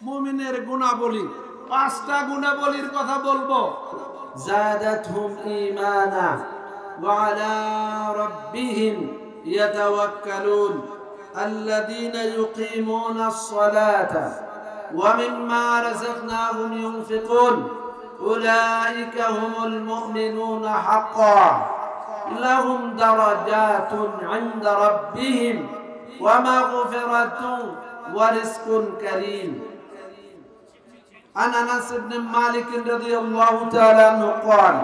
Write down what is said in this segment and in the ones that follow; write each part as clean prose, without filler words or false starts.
মুমিনের গুণাবলী, পাঁচটা গুণাবলীর কথা বলবো। জাদাতহুম ঈমানা ওয়া আলা রাব্বিহিম ইয়াতাওয়াক্কালুন আল্লাযীনা ইউকিমুনাস সালাতা ওয়া মিম্মা রাযাকনাহুম ইউনফিকুন উলাইকা হুমুল মুমিনুনা হাক্কান লাহুম দারাজাতুন ইনদা রাব্বিহিম ওয়া মাগফিরাতুন ওয়া রিজকুন কারীম। عن أنس بن مالك رضي الله تعالى عنه قال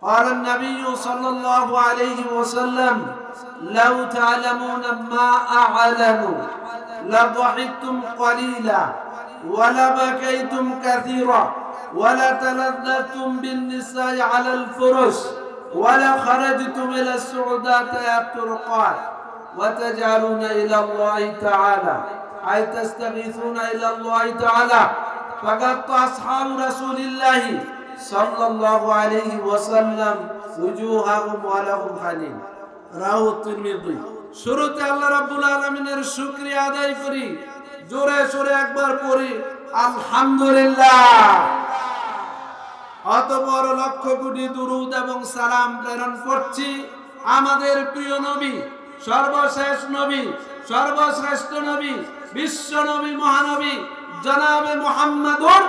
قال النبي صلى الله عليه وسلم لو تعلمون ما أعلم لضحكتم قليلا ولبكيتم كثيرا ولتلذذتم بالنساء على الفرش ولخرجتم إلى السعودات الطرقات وتجعلون إلى الله تعالى أي تستغيثون إلى الله تعالى فقد أصحاب رسول الله صلى الله عليه وسلم وجوههم ولهم خليل রাহু তিরমিজি। শুরুতে আল্লাহ রাব্বুল আলামিনের শুকরিয়া আদায় করি, জোরে সোরে একবার পড়ি আলহামদুলিল্লাহ। অতঃপর লক্ষ কোটি দুরূদ এবং সালাম প্রেরণ করছি আমাদের প্রিয় নবী, সর্বশেষ নবী, সর্বশ্রেষ্ঠ নবী, বিশ্ব নবী, মহানবী জনাবে মুহাম্মাদুর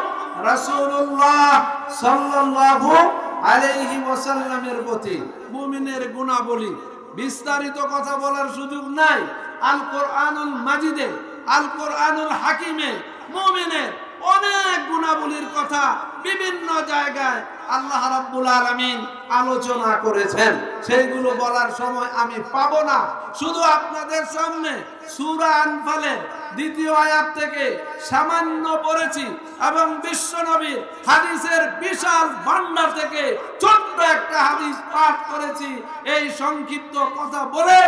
রাসূলুল্লাহ সাল্লাল্লাহু আলাইহি ওয়াসাল্লামের প্রতি। মুমিনের গুণাবলী বিস্তারিত কথা বলার সুযোগ নাই। আল কোরআনুল মাজিদে, আল কোরআনুল হাকিমে মুমিনের অনেক গুণাবলীর কথা বিভিন্ন জায়গায় আল্লাহ রাব্বুল আলামিন আলোচনা করেছেন। সেইগুলো বলার সময় আমি পাবো না। শুধু আপনাদের সামনে সূরা আনফালের 2য় আয়াত থেকে সামান্য পড়েছি এবং বিশ্বনবীর হাদিসের বিশাল ভান্ডার থেকে ছোট্ট একটা হাদিস পাঠ করেছি। এই সংক্ষিপ্ত কথা বলে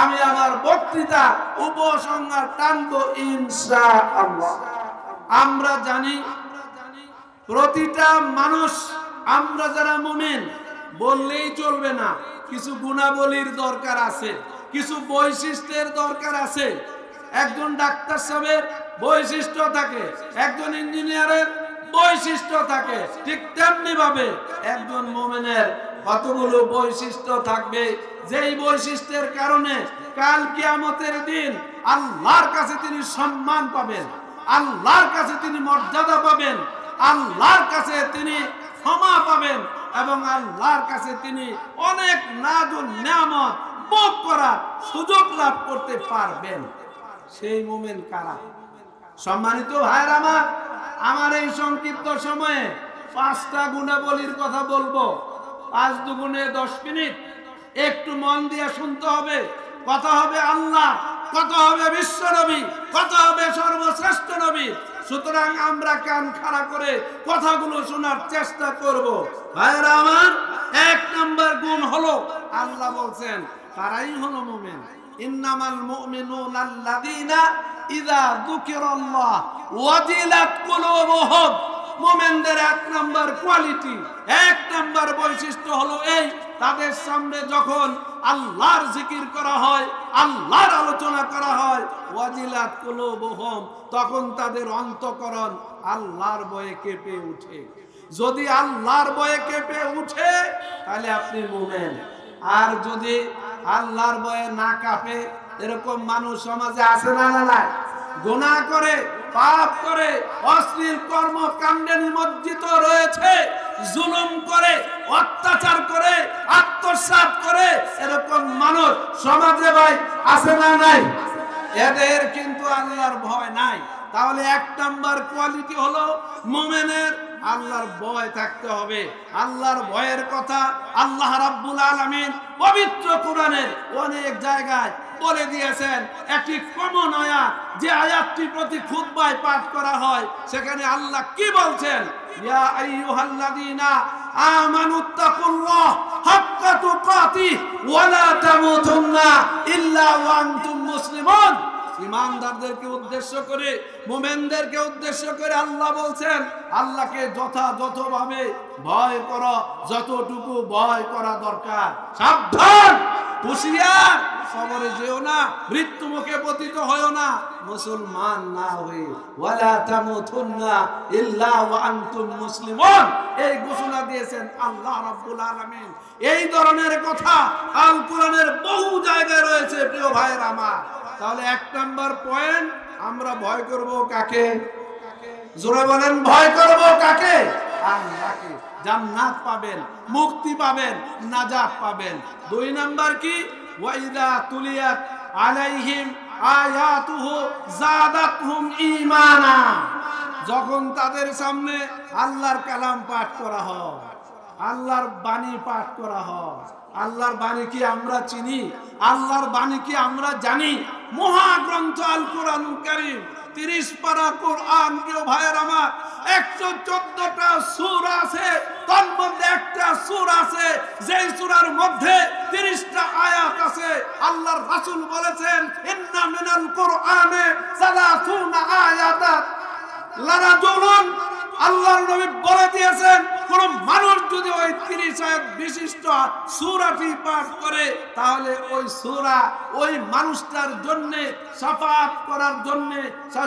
আমি আমার বক্তৃতা উপসংহার টানবো ইনশাআল্লাহ। আমরা জানি প্রতিটা মানুষ, আমরা যারা মুমিন বললেই চলবে না, কিছু গুণাবলীর দরকার আছে, কিছু বৈশিষ্ট্যের দরকার আছে। একজন ডাক্তার সাহেবের বৈশিষ্ট্য থাকে, একজন ইঞ্জিনিয়ারের বৈশিষ্ট্য থাকে, ঠিক তেমনি ভাবে একজন মুমিনের কতগুলো বৈশিষ্ট্য থাকবে, যেই বৈশিষ্ট্যের কারণে কাল কিয়ামতের দিন আল্লাহর কাছে তিনি সম্মান পাবেন, আল্লাহর কাছে তিনি মর্যাদা পাবেন, আল্লাহর কাছে তিনি ক্ষমা পাবেন এবং আল্লাহর কাছে তিনি অনেক নাজুল নিয়ামত ভোগ করার সুযোগ লাভ করতে পারবেন। সেই মুমিন কারা? সম্মানিত ভাইরা আমার, আমার এই সংক্ষিপ্ত সময়ে 5টা গুণাবলীর কথা বলবো। 5 দুগুণে 10 মিনিট, একটু মন দিয়ে শুনতে হবে। কথা হবে আল্লাহ, কথা হবে বিশ্ব নবী, কথা হবে সর্বশ্রেষ্ঠ নবী। সুতরাং আমরা কান খাড়া করে কথাগুলো শোনার চেষ্টা করব। ভাইরা আমার, 1 নম্বর গুণ হলো, আল্লাহ বলছেন তারাই হলো মুমিন। ইন্নামাল মুমিনুনা আল্লাযীনা ইযা যুকিরাল্লাহ ওয়াজিলাত কুলুবুহুম। মুমিনদের 1 নম্বর কোয়ালিটি, 1 নম্বর বৈশিষ্ট্য হলো এই, তাদের সামনে যখন আল্লাহর জিকির করা হয়, আল্লাহর আলোচনা করা হয়, ওয়াজিলাত কুলুবুহুম, তখন তাদের অন্তঃকরণ আল্লাহর ভয়ে কেঁপে ওঠে। যদি আল্লাহর ভয়ে কেঁপে ওঠে তাহলে আপনি মুমিন। আর যদি আল্লাহর ভয়ে না কাঁপে, এরকম মানুষ সমাজে আছে না? না, গুনাহ করে, পাপ করে, অশ্লীল কর্মকাণ্ডে নিমজ্জিত রয়েছে, জুলুম করে, অত্যাচার করে, আত্মসাৎ করে, এরকম মানুষ সমাজে ভাই আছে না? নাই। এদের কিন্তু আল্লাহর ভয় নাই। তাহলে 1 নম্বর কোয়ালিটি হলো মুমিনের আল্লাহর ভয় থাকতে হবে। আল্লাহর ভয়ের কথা আল্লাহ রাব্বুল আলামিন পবিত্র কোরআনের অনেক জায়গায় বলে দিয়েছেন। একটি কমন আয়াত, যে আয়াতটি প্রতি খুতবায় পাঠ করা হয়, সেখানে আল্লাহ কি বলছেন? ইয়া আইয়ুহাল্লাযীনা আমানুত্তাকুল্লাহ হাক্কা তুকাতিহ ওয়া লা তামুতুন্না ইল্লা ওয়া আনতুম মুসলিমুন। ইমানদারদেরকে উদ্দেশ্য করে, মুমিনদেরকে উদ্দেশ্য করে আল্লাহ বলছেন, আল্লাহকে যথাযথভাবে ভয় করো, যতটুকু ভয় করা দরকার। সাবধান, হুঁশিয়ার, কবরে যেও না, মৃত্যু মুখে পতিত হয়ো না, মুসলমান না হয়ে ওয়ালা তামুতুন্না ইল্লা ওয়া আনতুম মুসলিমুন, এই ঘোষণা দিয়েছেন আল্লাহ রাব্বুল আলামিন। এই ধরনের কথা আল কোরআনের বহু জায়গায় রয়েছে প্রিয় ভাইয়ের আমার। তাহলে এক নাম্বার পয়েন্ট, আমরা ভয় করব কাকে? জোরে বলেন, ভয় করব কাকে? আল্লাহকে। জান্নাত পাবেন, মুক্তি পাবেন, নাজাত পাবেন। দুই নাম্বার কি? ওয়াইদা তুলিয়াত আলাইহিম আয়াতুহু যাদাতহুম ঈমানা, যখন তাদের সামনে আল্লাহর কালাম পাঠ করা হয়, আল্লাহর বাণী পাঠ করা হয়। আল্লাহর বাণী কি আমরা চিনি? আল্লাহর বাণী কি আমরা জানি? মহাগ্রন্থ আল কোরআনুল কারীম, 30 পারা কোরআন প্রিয় ভাইয়ের আমার, 114টা সূরা আছে, তার মধ্যে একটা সূরা আছে যেই সূরার মধ্যে 30টা আয়াত আছে। আল্লাহর রাসূল বলেছেন ইন্না মিনাল কোরআনে 30 আয়াতাত লারাজুলুন, আল্লাহর নবী বলে দিয়েছেন কোন মানুষ যদি ওই 30 আয়াত বিশিষ্ট সূরাটি পাঠ করে তাহলে ওই সূরা ওই মানুষটার জন্য শাফাআত করার জন্য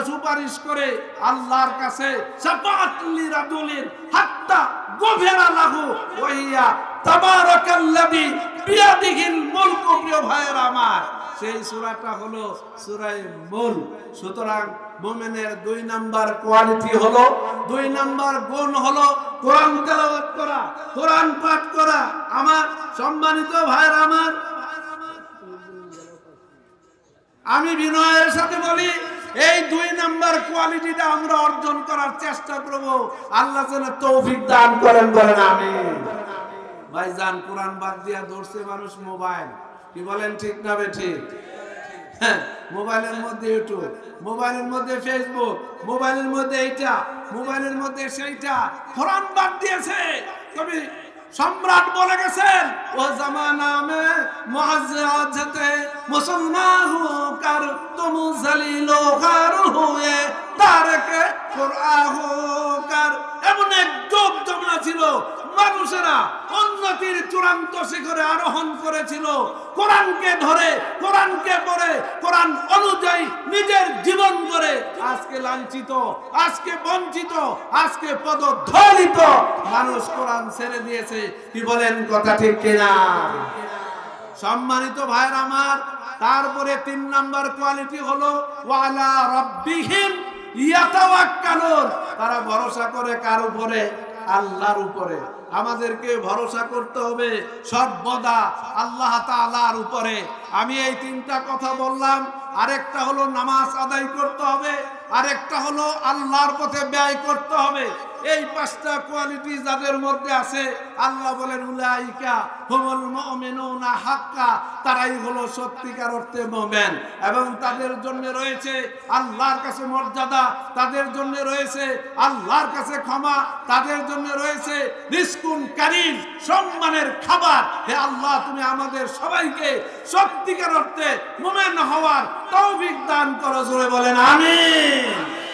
সুপারিশ করে আল্লাহর কাছে, শাফাআত লিরাজুলিন হাত্তা গুফিরা লাহু ওয়া হিয়া তাবারাকাল্লাযী বিয়াদিহিল মুলকু। প্রিয় ভাইয়েরা আমার, সেই সূরাটা হলো সূরা মুলক। সুতরাং মুমিনের 2 নাম্বার কোয়ালিটি হলো, 2 নাম্বার গুণ হলো কোরআন তেলাওয়াত করা, কোরআন পাঠ করা। আমার সম্মানিত ভাইয়েরা আমার, আমি বিনয়ের সাথে বলি এই 2 নাম্বার কোয়ালিটিটা আমরা অর্জন করার চেষ্টা করব। আল্লাহ যেন তৌফিক দান করেন, বলেন আমিন। ভাইজান, কোরআন বাদ দিয়া ধরছে মানুষ মোবাইল, কি বলেন ঠিক না বেঠিক? হ্যাঁ, মোবাইলের মধ্যে ইউটিউব, মোবাইলের মধ্যে ফেসবুক, মোবাইলের মধ্যে এইটা, মোবাইলের মধ্যে সেইটা, কোরআন বাদ দিয়েছে। কবি সম্রাট বলে গেছেন ও জামানা মে মুআজ্জাতে মুসলমান হু কর তুম জলিলো গার হুয়ে তারকে কুরআন হু কর। এমন এক যুগ জমানা ছিল, মানুষেরা উন্নতির চূড়ান্ত শিখরে আরোহণ করেছিল। কোরআনকে ধরে, কোরআনকে পড়ে, কোরআন অনুযায়ী নিজের জীবন গড়ে আজকে লাঞ্ছিত, আজকে বঞ্চিত, আজকে পদদলিত মানুষ কোরআন ছেড়ে দিয়েছে। কি বলেন, কথা ঠিক কিনা? সম্মানিত ভাইয়ের আমার, তারপরে 3 নাম্বার কোয়ালিটি হলো ওয়ালা রাব্বিহিম ইয়াতাওয়াক্কালুন, তারা ভরসা করে কার উপরে? আল্লাহর উপরে। আমাদেরকে ভরসা করতে হবে সর্বদা আল্লাহ তাআলার উপরে। আমি এই 3টা কথা বললাম। আরেকটা হলো নামাজ আদায় করতে হবে, আরেকটা হলো আল্লাহর পথে ব্যয় করতে হবে। এই 5টা কোয়ালিটি যাদের মধ্যে আছে, আল্লাহ বলেন উলাইকা হুমুল মুমিনুনা হাক্কা, তারাই হলো সত্যিকার অর্থে মুমিন। এবং তাদের জন্য রয়েছে আল্লাহর কাছে মর্যাদা, তাদের জন্য রয়েছে আল্লাহর কাছে ক্ষমা, তাদের জন্য রয়েছে রিজকুন কারীম, সম্মানের খাবার। হে আল্লাহ, তুমি আমাদের সবাইকে সত্যিকার অর্থে মুমিন হওয়ার তৌফিক দান করো, জোরে বলেন আমিন।